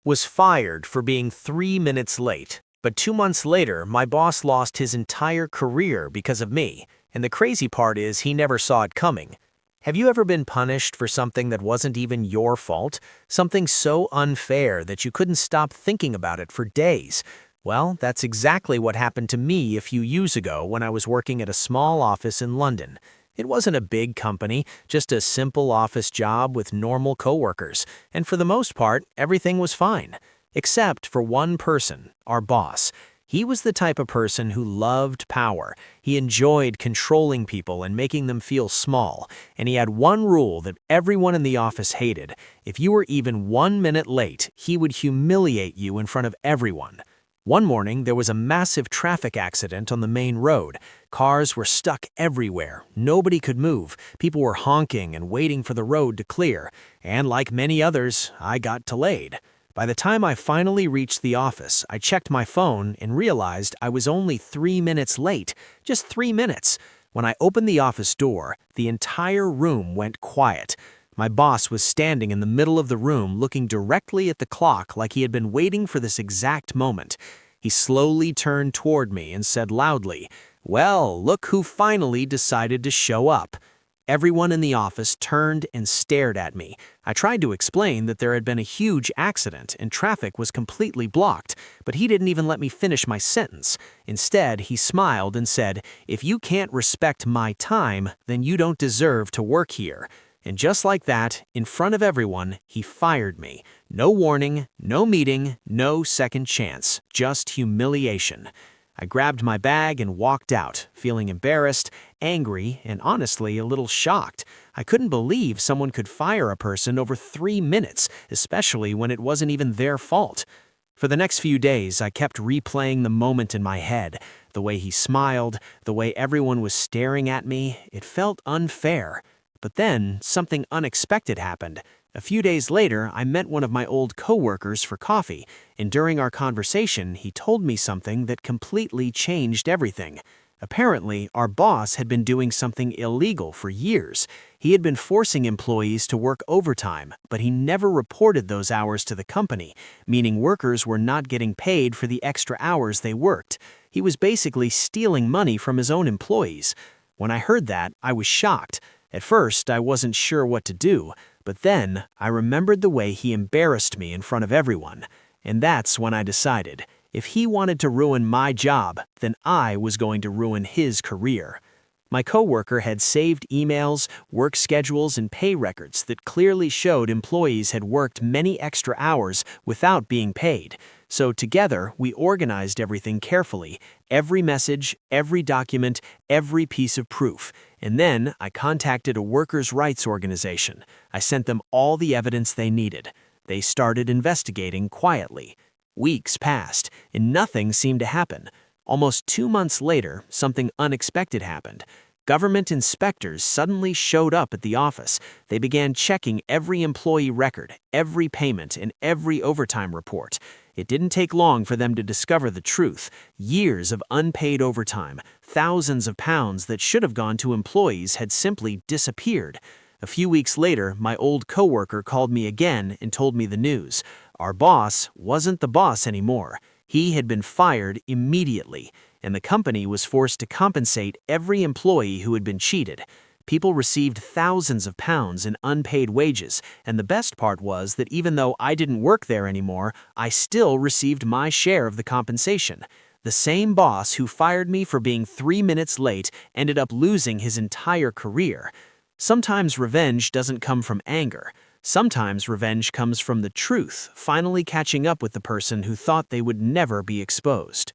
Was fired for being 3 minutes late. But 2 months later, my boss lost his entire career because of me, and the crazy part is he never saw it coming. Have you ever been punished for something that wasn't even your fault? Something so unfair that you couldn't stop thinking about it for days? Well, that's exactly what happened to me a few years ago when I was working at a small office in London. It wasn't a big company, just a simple office job with normal coworkers, and for the most part, everything was fine. Except for one person, our boss. He was the type of person who loved power. He enjoyed controlling people and making them feel small, and he had one rule that everyone in the office hated. If you were even 1 minute late, he would humiliate you in front of everyone. One morning, there was a massive traffic accident on the main road. Cars were stuck everywhere. Nobody could move. People were honking and waiting for the road to clear. And like many others, I got delayed. By the time I finally reached the office, I checked my phone and realized I was only 3 minutes late. Just 3 minutes. When I opened the office door, the entire room went quiet. My boss was standing in the middle of the room looking directly at the clock like he had been waiting for this exact moment. He slowly turned toward me and said loudly, "Well, look who finally decided to show up." Everyone in the office turned and stared at me. I tried to explain that there had been a huge accident and traffic was completely blocked, but he didn't even let me finish my sentence. Instead, he smiled and said, "If you can't respect my time, then you don't deserve to work here." And just like that, in front of everyone, he fired me. No warning, no meeting, no second chance, just humiliation. I grabbed my bag and walked out, feeling embarrassed, angry, and honestly a little shocked. I couldn't believe someone could fire a person over 3 minutes, especially when it wasn't even their fault. For the next few days, I kept replaying the moment in my head. The way he smiled, the way everyone was staring at me, it felt unfair. But then, something unexpected happened. A few days later, I met one of my old coworkers for coffee, and during our conversation, he told me something that completely changed everything. Apparently, our boss had been doing something illegal for years. He had been forcing employees to work overtime, but he never reported those hours to the company, meaning workers were not getting paid for the extra hours they worked. He was basically stealing money from his own employees. When I heard that, I was shocked. At first, I wasn't sure what to do, but then I remembered the way he embarrassed me in front of everyone. And that's when I decided, if he wanted to ruin my job, then I was going to ruin his career. My coworker had saved emails, work schedules, and pay records that clearly showed employees had worked many extra hours without being paid. So together, we organized everything carefully, every message, every document, every piece of proof. And then I contacted a workers' rights organization. I sent them all the evidence they needed. They started investigating quietly. Weeks passed, and nothing seemed to happen. Almost 2 months later, something unexpected happened. Government inspectors suddenly showed up at the office. They began checking every employee record, every payment, and every overtime report. It didn't take long for them to discover the truth. Years of unpaid overtime, thousands of pounds that should have gone to employees had simply disappeared. A few weeks later, my old coworker called me again and told me the news. Our boss wasn't the boss anymore. He had been fired immediately, and the company was forced to compensate every employee who had been cheated. People received thousands of pounds in unpaid wages, and the best part was that even though I didn't work there anymore, I still received my share of the compensation. The same boss who fired me for being 3 minutes late ended up losing his entire career. Sometimes revenge doesn't come from anger. Sometimes revenge comes from the truth finally catching up with the person who thought they would never be exposed.